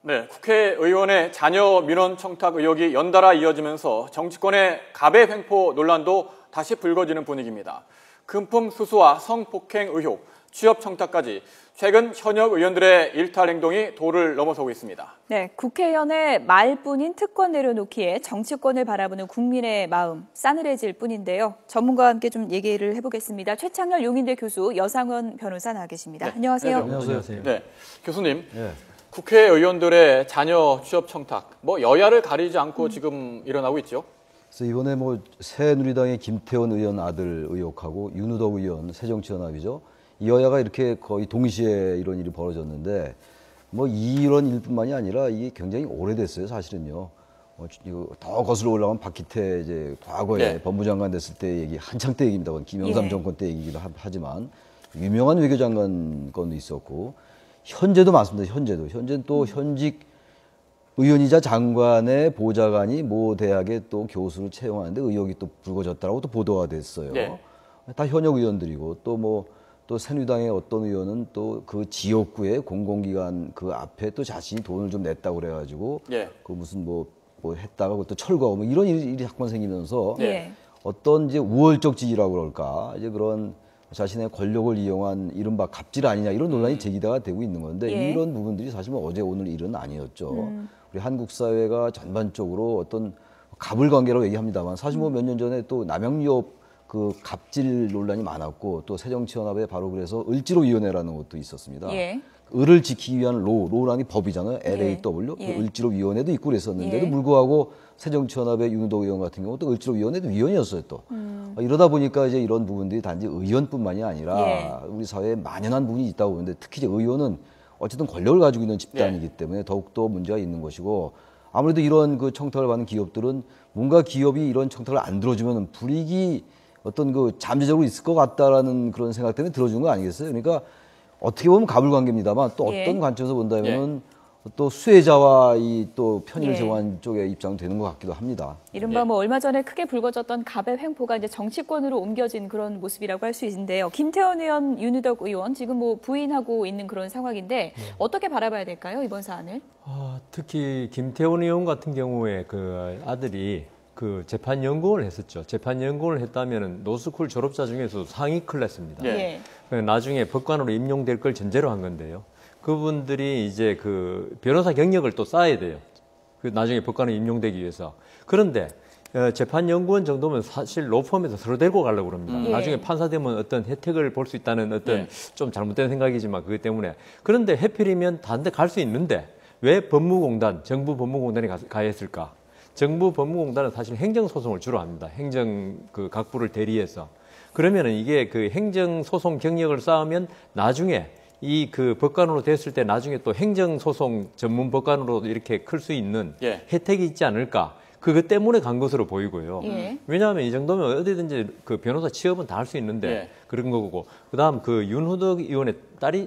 네, 국회의원의 자녀 민원 청탁 의혹이 연달아 이어지면서 정치권의 갑의 횡포 논란도 다시 불거지는 분위기입니다. 금품 수수와 성폭행 의혹, 취업 청탁까지 최근 현역 의원들의 일탈 행동이 도를 넘어서고 있습니다. 네, 국회의원의 말뿐인 특권 내려놓기에 정치권을 바라보는 국민의 마음 싸늘해질 뿐인데요. 전문가와 함께 좀 얘기를 해보겠습니다. 최창렬 용인대 교수, 여상원 변호사 나와 계십니다. 네, 안녕하세요. 안녕하세요. 네, 교수님. 네. 국회의원들의 자녀 취업 청탁, 여야를 가리지 않고 지금 일어나고 있죠. 그래서 이번에 새누리당의 김태원 의원 아들 의혹하고 윤우덕 의원 새정치연합이죠. 이 여야가 이렇게 거의 동시에 이런 일이 벌어졌는데 이런 일뿐만이 아니라 이게 굉장히 오래됐어요, 사실은요. 더 거슬러 올라가면 박기태 이제 과거에 법무장관 됐을 때 얘기, 한창 때 얘기입니다. 김영삼 정권 때 얘기기도 하지만 유명한 외교장관 건도 있었고. 현재도 많습니다. 현재는 또 현직 의원이자 장관의 보좌관이 모 대학의 또 교수를 채용하는데 의혹이 또 불거졌다라고 또 보도가 됐어요. 네. 다 현역 의원들이고 또 새누리당의 어떤 의원은 또 그 지역구의 공공기관 그 앞에 또 자신이 돈을 좀 냈다고 그래가지고 그 무슨 했다가 그것도 철거하고 이런 일이 자꾸만 생기면서 어떤 이제 우월적 지지라고 그럴까 이제 그런 자신의 권력을 이용한 이른바 갑질 아니냐 이런 논란이 제기가 되고 있는 건데 이런 부분들이 사실 어제 오늘 일은 아니었죠. 우리 한국 사회가 전반적으로 어떤 갑을 관계라고 얘기합니다만 사실 몇 년 전에 또 남양유업 그 갑질 논란이 많았고 또 새정치연합에 바로 그래서 을지로위원회라는 것도 있었습니다. 을을 지키기 위한 로라는 법이잖아요. LAW. 그 을지로위원회도 있고 그랬었는데도 불구하고 새정치연합의 윤우덕 의원 같은 경우 또 을지로위원회도 위원이었어요 또. 이러다 보니까 이제 이런 부분들이 단지 의원뿐만이 아니라 우리 사회에 만연한 부분이 있다고 보는데 특히 이제 의원은 어쨌든 권력을 가지고 있는 집단이기 때문에 더욱더 문제가 있는 것이고 아무래도 이런 그 청탁을 받는 기업들은 뭔가 기업이 이런 청탁을 안 들어주면 불이익이 어떤 잠재적으로 있을 것 같다라는 그런 생각 때문에 들어준 거 아니겠어요? 그러니까 어떻게 보면 가불관계입니다만 또 어떤 관점에서 본다면은 또 수혜자와 이 또 편의를 정한 쪽의 입장은 되는 것 같기도 합니다. 이른바 얼마 전에 크게 불거졌던 갑의 횡포가 이제 정치권으로 옮겨진 그런 모습이라고 할 수 있는데요. 김태원 의원, 윤우덕 의원 지금 부인하고 있는 그런 상황인데 어떻게 바라봐야 될까요, 이번 사안을? 특히 김태원 의원 같은 경우에 그 아들이 그 재판연구원을 했었죠. 재판연구원을 했다면은 노스쿨 졸업자 중에서 상위 클래스입니다. 나중에 법관으로 임용될 걸 전제로 한 건데요. 그분들이 이제 그 변호사 경력을 또 쌓아야 돼요. 그 나중에 법관으로 임용되기 위해서. 그런데 재판연구원 정도면 사실 로펌에서 서로 데리고 가려고 그럽니다. 나중에 판사 되면 어떤 혜택을 볼 수 있다는 어떤 좀 잘못된 생각이지만 그것 때문에. 그런데 해필이면 다른 데 갈 수 있는데 왜 법무공단, 정부 법무공단에 가야 했을까? 정부 법무공단은 사실 행정소송을 주로 합니다. 행정 그 각부를 대리해서. 그러면은 이게 그 행정소송 경력을 쌓으면 나중에 이 그 법관으로 됐을 때 나중에 또 행정소송 전문 법관으로 이렇게 클 수 있는 혜택이 있지 않을까. 그것 때문에 간 것으로 보이고요. 왜냐하면 이 정도면 어디든지 그 변호사 취업은 다 할 수 있는데 그런 거고. 그다음 그 윤우덕 의원의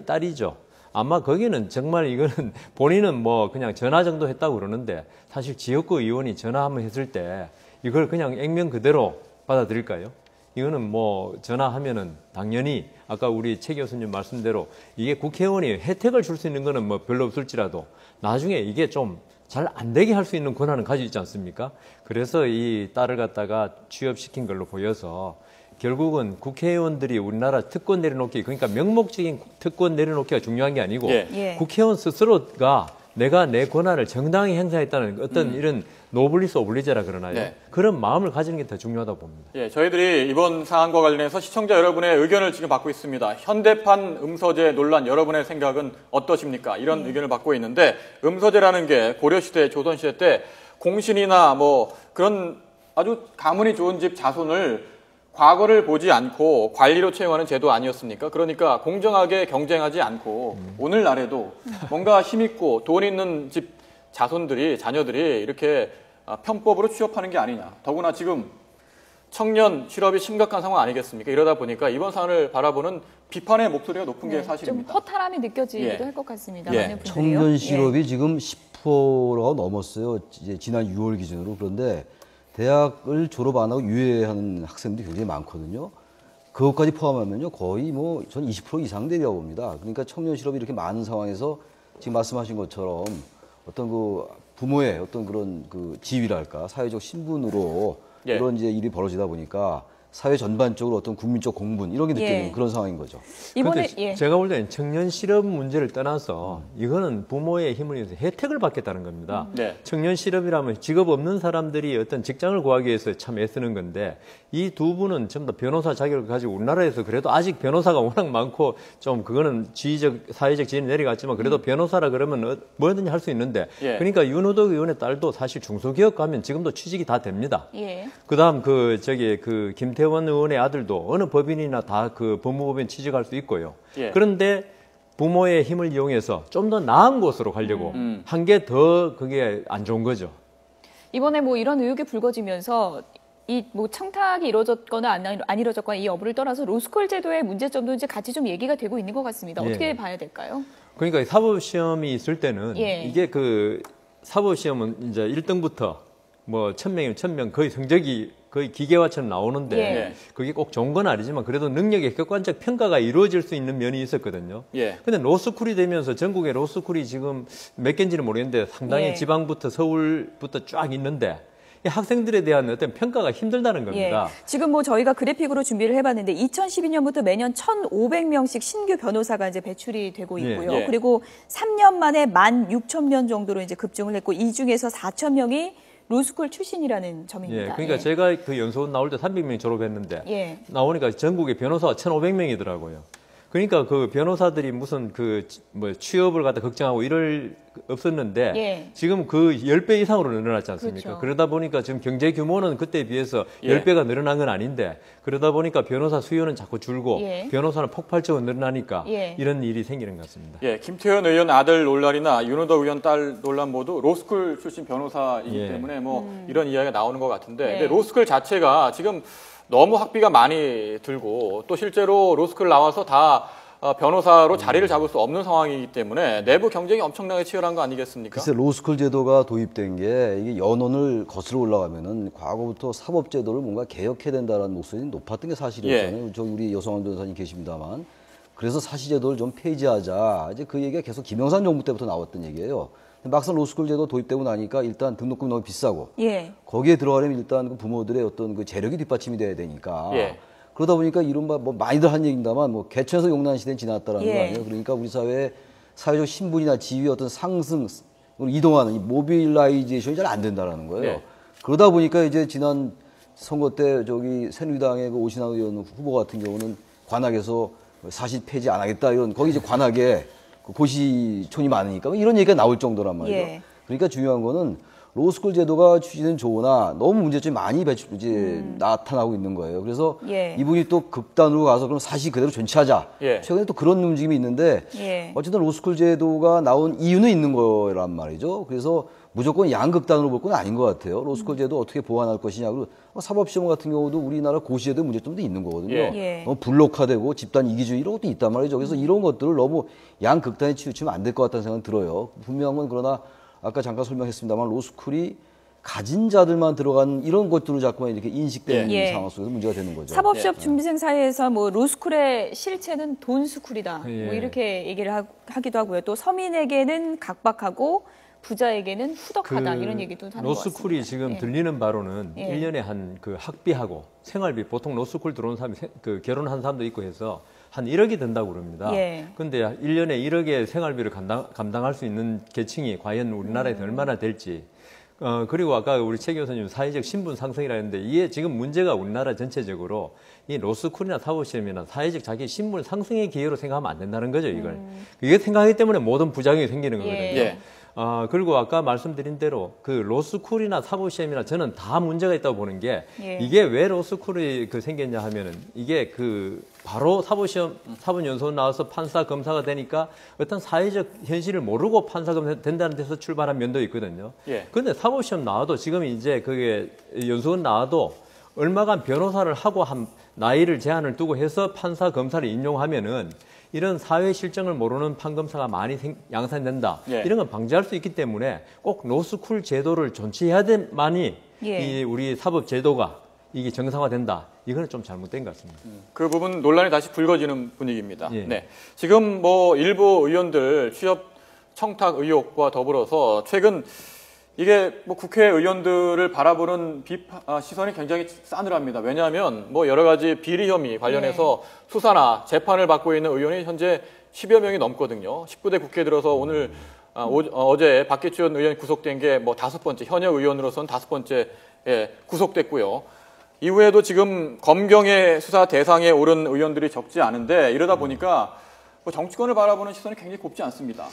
딸이죠. 아마 거기는 정말 이거는 본인은 그냥 전화 정도 했다고 그러는데 사실 지역구 의원이 전화 한번 했을 때 이걸 그냥 액면 그대로 받아들일까요? 이거는 전화하면은 당연히 아까 우리 최 교수님 말씀대로 이게 국회의원이 혜택을 줄 수 있는 거는 별로 없을지라도 나중에 이게 좀 잘 안 되게 할 수 있는 권한은 가지고 있지 않습니까? 그래서 이 딸을 갖다가 취업시킨 걸로 보여서 결국은 국회의원들이 우리나라 특권 내려놓기, 그러니까 명목적인 특권 내려놓기가 중요한 게 아니고 국회의원 스스로가 내가 내 권한을 정당히 행사했다는 어떤 이런 노블리스 오블리제라 그러나요? 그런 마음을 가지는 게 더 중요하다고 봅니다. 저희들이 이번 사안과 관련해서 시청자 여러분의 의견을 지금 받고 있습니다. 현대판 음서제 논란 여러분의 생각은 어떠십니까? 이런 의견을 받고 있는데 음서제라는 게 고려시대, 조선시대 때 공신이나 그런 아주 가문이 좋은 집 자손을 과거를 보지 않고 관리로 채용하는 제도 아니었습니까? 그러니까 공정하게 경쟁하지 않고 오늘날에도 뭔가 힘있고 돈 있는 집 자녀들이 이렇게 편법으로 취업하는 게 아니냐. 더구나 지금 청년 실업이 심각한 상황 아니겠습니까? 이러다 보니까 이번 사안을 바라보는 비판의 목소리가 높은 게 사실입니다. 좀 허탈함이 느껴지기도 할 것 같습니다. 많은 분들이요. 청년 실업이 지금 10%가 넘었어요. 이제 지난 6월 기준으로. 그런데 대학을 졸업 안 하고 유예하는 학생들이 굉장히 많거든요. 그것까지 포함하면요 거의 전 20% 이상 되리라고 봅니다. 그러니까 청년 실업이 이렇게 많은 상황에서 지금 말씀하신 것처럼 어떤 그 부모의 어떤 그런 그 지위랄까 사회적 신분으로 예. 이런 이제 일이 벌어지다 보니까 사회 전반적으로 어떤 국민적 공분 이런 게 느껴지는 그런 상황인 거죠. 이번에 제가 볼 때는 청년 실업 문제를 떠나서 이거는 부모의 힘을 위해서 혜택을 받겠다는 겁니다. 네. 청년 실업이라면 직업 없는 사람들이 어떤 직장을 구하기 위해서 참 애쓰는 건데 이 두 분은 전부 다 변호사 자격을 가지고 우리나라에서 그래도 아직 변호사가 워낙 많고 좀 그거는 지위적 사회적 지위는 내려갔지만 그래도 변호사라 그러면 뭐든지 할 수 있는데 예. 그러니까 윤호덕 의원의 딸도 사실 중소기업 가면 지금도 취직이 다 됩니다. 예. 그다음 그 김태원 의원의 아들도 어느 법인이나 다 그 법무법인 취직할 수 있고요. 예. 그런데 부모의 힘을 이용해서 좀 더 나은 곳으로 가려고 한 게 더 그게 안 좋은 거죠. 이번에 뭐 이런 의혹이 불거지면서 이 뭐 청탁이 이루어졌거나 안 이루어졌거나 이 여부를 떠나서 로스쿨 제도의 문제점도 이제 같이 좀 얘기가 되고 있는 것 같습니다. 예. 어떻게 봐야 될까요? 그러니까 사법시험이 있을 때는 예. 이게 그 사법시험은 이제 1등부터 뭐 1000명이면 1000명 거의 성적이 거의 기계화처럼 나오는데 예. 그게 꼭 좋은 건 아니지만 그래도 능력의 객관적 평가가 이루어질 수 있는 면이 있었거든요. 예. 근데 로스쿨이 되면서 전국에 로스쿨이 지금 몇 개인지는 모르겠는데 상당히 예. 지방부터 서울부터 쫙 있는데 이 학생들에 대한 어떤 평가가 힘들다는 겁니다. 예. 지금 뭐 저희가 그래픽으로 준비를 해봤는데 2012년부터 매년 1,500명씩 신규 변호사가 이제 배출이 되고 있고요. 예. 그리고 3년 만에 16,000명 정도로 이제 급증을 했고 이 중에서 4,000명이 로스쿨 출신이라는 점입니다. 예, 그러니까 제가 그 연수원 나올 때 300명이 졸업했는데 예. 나오니까 전국에 변호사가 1,500명이더라고요. 그러니까 그 변호사들이 무슨 그 뭐 취업을 갖다 걱정하고 이럴 없었는데 예. 지금 그 10배 이상으로 늘어났지 않습니까? 그렇죠. 그러다 보니까 지금 경제 규모는 그때에 비해서 예. 10배가 늘어난 건 아닌데 그러다 보니까 변호사 수요는 자꾸 줄고 예. 변호사는 폭발적으로 늘어나니까 예. 이런 일이 생기는 것 같습니다. 예, 김태현 의원 아들 논란이나 윤호덕 의원 딸 논란 모두 로스쿨 출신 변호사이기 예. 때문에 뭐 이런 이야기가 나오는 것 같은데 네. 근데 로스쿨 자체가 지금 너무 학비가 많이 들고 또 실제로 로스쿨 나와서 다 변호사로 자리를 잡을 수 없는 상황이기 때문에 내부 경쟁이 엄청나게 치열한 거 아니겠습니까? 글쎄 로스쿨 제도가 도입된 게 이게 연원을 거슬러 올라가면은 과거부터 사법 제도를 뭔가 개혁해야 된다는 목소리 높았던 게 사실이었잖아요. 저 우리 여성환 변호사님 계십니다만 그래서 사시 제도를 좀 폐지하자 이제 그 얘기가 계속 김영삼 정부 때부터 나왔던 얘기예요. 막상 로스쿨 제도 도입되고 나니까 일단 등록금 너무 비싸고 예. 거기에 들어가려면 일단 그 부모들의 어떤 그 재력이 뒷받침이 돼야 되니까 예. 그러다 보니까 이른바 뭐 많이들 한 얘기입니다만 뭐 개천에서 용난 시대는 지났다라는 예. 거 아니에요. 그러니까 우리 사회의 사회적 신분이나 지위의 어떤 상승, 이동하는 이 모빌라이제이션이 잘 안 된다라는 거예요. 예. 그러다 보니까 이제 지난 선거 때 저기 새누리당의 그 오신환 의원 후보 같은 경우는 관악에서 사실 폐지 안 하겠다 이런 거기 이제 관악에 그 고시촌이 많으니까 이런 얘기가 나올 정도란 말이에요. 예. 그러니까 중요한 거는 로스쿨 제도가 취지는 좋으나 너무 문제점이 많이 이제 나타나고 있는 거예요. 그래서 예. 이분이 또 극단으로 가서 그럼 사실 그대로 존치하자. 예. 최근에 또 그런 움직임이 있는데 예. 어쨌든 로스쿨 제도가 나온 이유는 있는 거란 말이죠. 그래서 무조건 양극단으로 볼 건 아닌 것 같아요. 로스쿨 제도 어떻게 보완할 것이냐. 그리고 사법시험 같은 경우도 우리나라 고시제도에 문제점도 있는 거거든요. 예. 예. 블록화되고 집단 이기주의 이런 것도 있단 말이죠. 그래서 이런 것들을 너무 양극단에 치우치면 안 될 것 같다는 생각은 들어요. 분명한 건 그러나 아까 잠깐 설명했습니다만 로스쿨이 가진 자들만 들어간 이런 것들을 자꾸만 이렇게 인식되는 예. 상황 속에서 문제가 되는 거죠. 사법시험 준비생 사이에서 뭐 로스쿨의 실체는 돈스쿨이다. 예. 뭐 이렇게 얘기를 하기도 하고요. 또 서민에게는 각박하고 부자에게는 후덕하다 이런 얘기도 하는 것 같습니다. 로스쿨이 지금 예. 들리는 바로는 예. 1년에 한 그 학비하고 생활비 보통 로스쿨 들어온 사람이 그 결혼한 사람도 있고 해서 한 1억이 든다고 그럽니다. 예. 근데 1년에 1억의 생활비를 감당할 수 있는 계층이 과연 우리나라에서 얼마나 될지. 그리고 아까 우리 최 교수님 사회적 신분 상승이라 했는데 이게 지금 문제가 우리나라 전체적으로 이 로스쿨이나 사법시험이나 사회적 자기 신분 상승의 기회로 생각하면 안 된다는 거죠, 이걸. 이게 생각하기 때문에 모든 부작용이 생기는 거거든요. 예. 그리고 아까 말씀드린 대로 그 로스쿨이나 사법시험이나 저는 다 문제가 있다고 보는 게 예. 이게 왜 로스쿨이 생겼냐 하면은 이게 그 바로 사법연수원 나와서 판사 검사가 되니까 어떤 사회적 현실을 모르고 판사 검사 된다는 데서 출발한 면도 있거든요. 예. 근데 사법시험 나와도 지금 이제 그게 연수원 나와도 얼마간 변호사를 하고 한 나이를 제한을 두고 해서 판사 검사를 인용하면은 이런 사회 실정을 모르는 판검사가 많이 양산된다. 예. 이런 건 방지할 수 있기 때문에 꼭 로스쿨 제도를 존치해야 돼만이 예. 이 우리 사법 제도가 이게 정상화된다. 이거는 좀 잘못된 것 같습니다. 그 부분 논란이 다시 불거지는 분위기입니다. 예. 네. 지금 뭐 일부 의원들 취업 청탁 의혹과 더불어서 최근 이게 뭐 국회의원들을 바라보는 시선이 굉장히 싸늘합니다. 왜냐하면 뭐 여러 가지 비리 혐의 관련해서 수사나 재판을 받고 있는 의원이 현재 10여 명이 넘거든요. 19대 국회 들어서 오늘 어제 박기춘 의원이 구속된 게 뭐 5번째, 현역 의원으로서는 5번째 구속됐고요. 이후에도 지금 검경의 수사 대상에 오른 의원들이 적지 않은데 이러다 보니까 뭐 정치권을 바라보는 시선이 굉장히 곱지 않습니다.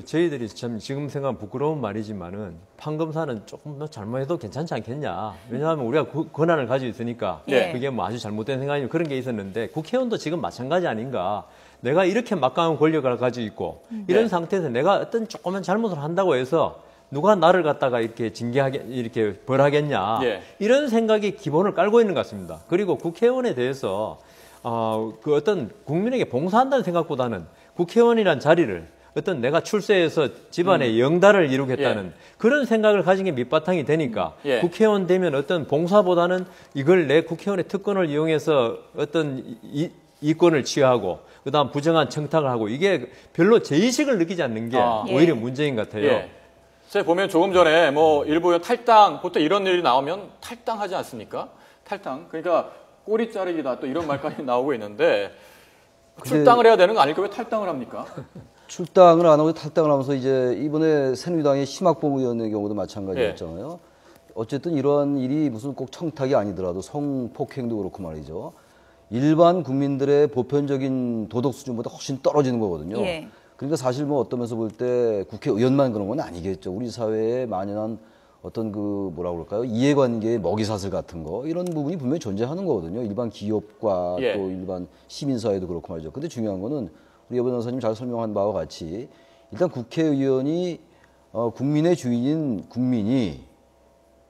저희들이 참 지금 생각하면 부끄러운 말이지만은 판검사는 조금 더 잘못해도 괜찮지 않겠냐. 왜냐하면 우리가 권한을 가지고 있으니까 그게 뭐 아주 잘못된 생각이면 그런 게 있었는데 국회의원도 지금 마찬가지 아닌가. 내가 이렇게 막강한 권력을 가지고 있고 이런 상태에서 내가 어떤 조그만 잘못을 한다고 해서 누가 나를 갖다가 이렇게 이렇게 벌하겠냐. 이런 생각이 기본을 깔고 있는 것 같습니다. 그리고 국회의원에 대해서 그 어떤 국민에게 봉사한다는 생각보다는 국회의원이란 자리를 어떤 내가 출세해서 집안의 영달을 이루겠다는 그런 생각을 가진 게 밑바탕이 되니까 국회의원 되면 어떤 봉사보다는 이걸 내 국회의원의 특권을 이용해서 어떤 이권을 취하고 그다음 부정한 청탁을 하고 이게 별로 죄의식을 느끼지 않는 게 오히려 문제인 것 같아요. 제가 보면 조금 전에 뭐 일부 의원 탈당, 보통 이런 일이 나오면 탈당하지 않습니까? 탈당. 그러니까 꼬리 자르기다 또 이런 말까지 나오고 있는데 출당을 해야 되는 거 아닐까? 왜 탈당을 합니까? 출당을 안 하고 탈당을 하면서 이제 이번에 새누리당의 심학봉 의원의 경우도 마찬가지였잖아요. 어쨌든 이러한 일이 무슨 꼭 청탁이 아니더라도 성폭행도 그렇고 말이죠. 일반 국민들의 보편적인 도덕 수준보다 훨씬 떨어지는 거거든요. 그러니까 사실 뭐 어떤 면에서 볼 때 국회의원만 그런 건 아니겠죠. 우리 사회에 만연한 어떤 그 뭐라 그럴까요? 이해관계의 먹이사슬 같은 거 이런 부분이 분명히 존재하는 거거든요. 일반 기업과 또 일반 시민사회도 그렇고 말이죠. 근데 중요한 거는 우리 여보 변호사님 잘 설명한 바와 같이 일단 국회의원이 국민의 주인인 국민이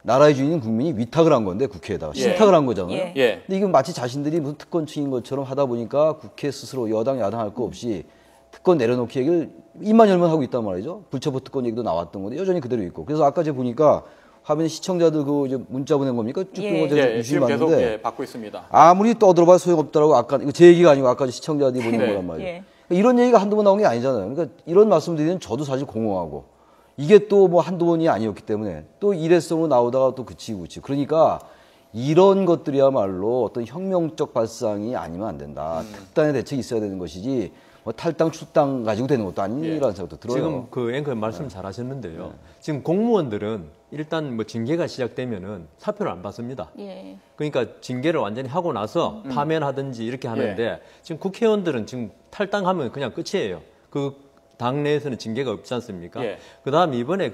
나라의 주인인 국민이 위탁을 한 건데 국회에다가 신탁을 한 거잖아요. 근데 이건 마치 자신들이 무슨 특권층인 것처럼 하다 보니까 국회 스스로 여당 야당 할 거 없이 특권 내려놓기 얘기를 입만 열면 하고 있단 말이죠. 불체포 특권 얘기도 나왔던 건데 여전히 그대로 있고. 그래서 아까 제가 보니까 화면에 시청자들 그 이제 문자 보낸 겁니까? 쭉 보고 제가 유심히 지금 봤는데 계속 받고 있습니다. 아무리 떠들어봐도 소용없더라고. 아까 이거 제 얘기가 아니고 아까 시청자들이 보낸 거란 말이에요. 그러니까 이런 얘기가 한두 번 나온 게 아니잖아요. 그러니까 이런 말씀드리는 저도 사실 공허하고 이게 또 뭐 한두 번이 아니었기 때문에 또 일회성으로 나오다가 또 그치고. 그러니까 이런 것들이야말로 어떤 혁명적 발상이 아니면 안 된다. 특단의 대책이 있어야 되는 것이지 뭐 탈당, 출당 가지고 되는 것도 아니라는 생각도 들어요. 지금 그 앵커 말씀 잘 하셨는데요. 지금 공무원들은 일단 뭐 징계가 시작되면은 사표를 안 받습니다. 그러니까 징계를 완전히 하고 나서 파면하든지 이렇게 하는데 지금 국회의원들은 지금 탈당하면 그냥 끝이에요. 그 당내에서는 징계가 없지 않습니까? 그다음 이번에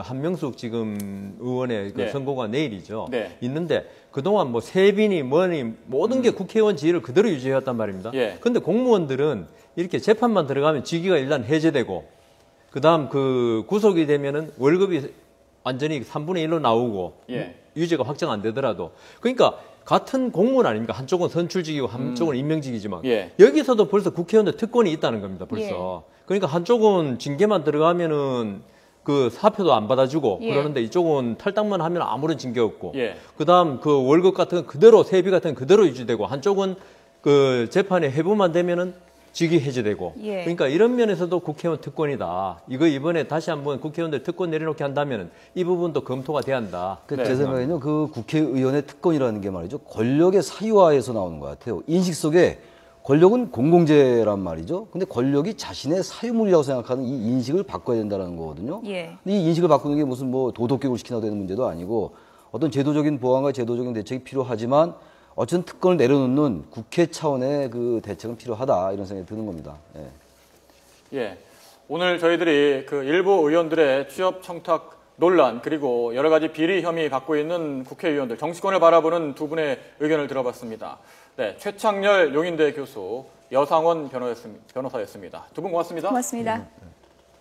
한명숙 지금 의원의 그 선고가 내일이죠. 있는데 그동안 뭐 세비니 뭐니 모든 게 국회의원 지위를 그대로 유지해왔단 말입니다. 그런데 공무원들은 이렇게 재판만 들어가면 직위가 일단 해제되고 그다음 그 구속이 되면은 월급이 완전히 3분의 1로 나오고 유죄가 확정 안 되더라도 그러니까 같은 공무원 아닙니까? 한쪽은 선출직이고 한쪽은 임명직이지만 여기서도 벌써 국회의원들 특권이 있다는 겁니다. 벌써. 그러니까 한쪽은 징계만 들어가면은 그 사표도 안 받아주고 그러는데 이쪽은 탈당만 하면 아무런 징계 없고 그다음 그 월급 같은 건 그대로 세비 같은 건 그대로 유지되고 한쪽은 그 재판에 회부만 되면은 직위 해제되고 그러니까 이런 면에서도 국회의원 특권이다. 이거 이번에 다시 한번 국회의원들 특권 내려놓게 한다면은 이 부분도 검토가 돼야 한다. 제 생각에는 그 국회의원의 특권이라는 게 말이죠. 권력의 사유화에서 나오는 것 같아요. 인식 속에 권력은 공공재란 말이죠. 근데 권력이 자신의 사유물이라고 생각하는 이 인식을 바꿔야 된다는 거거든요. 근데 이 인식을 바꾸는 게 무슨 뭐 도덕교육을 시키나 되는 문제도 아니고 어떤 제도적인 보완과 제도적인 대책이 필요하지만 어쨌든 특권을 내려놓는 국회 차원의 그 대책은 필요하다 이런 생각이 드는 겁니다. 오늘 저희들이 그 일부 의원들의 취업 청탁 논란 그리고 여러 가지 비리 혐의 갖고 있는 국회의원들 정치권을 바라보는 두 분의 의견을 들어봤습니다. 최창렬 용인대 교수, 여상원 변호사였습니다. 두 분 고맙습니다. 고맙습니다.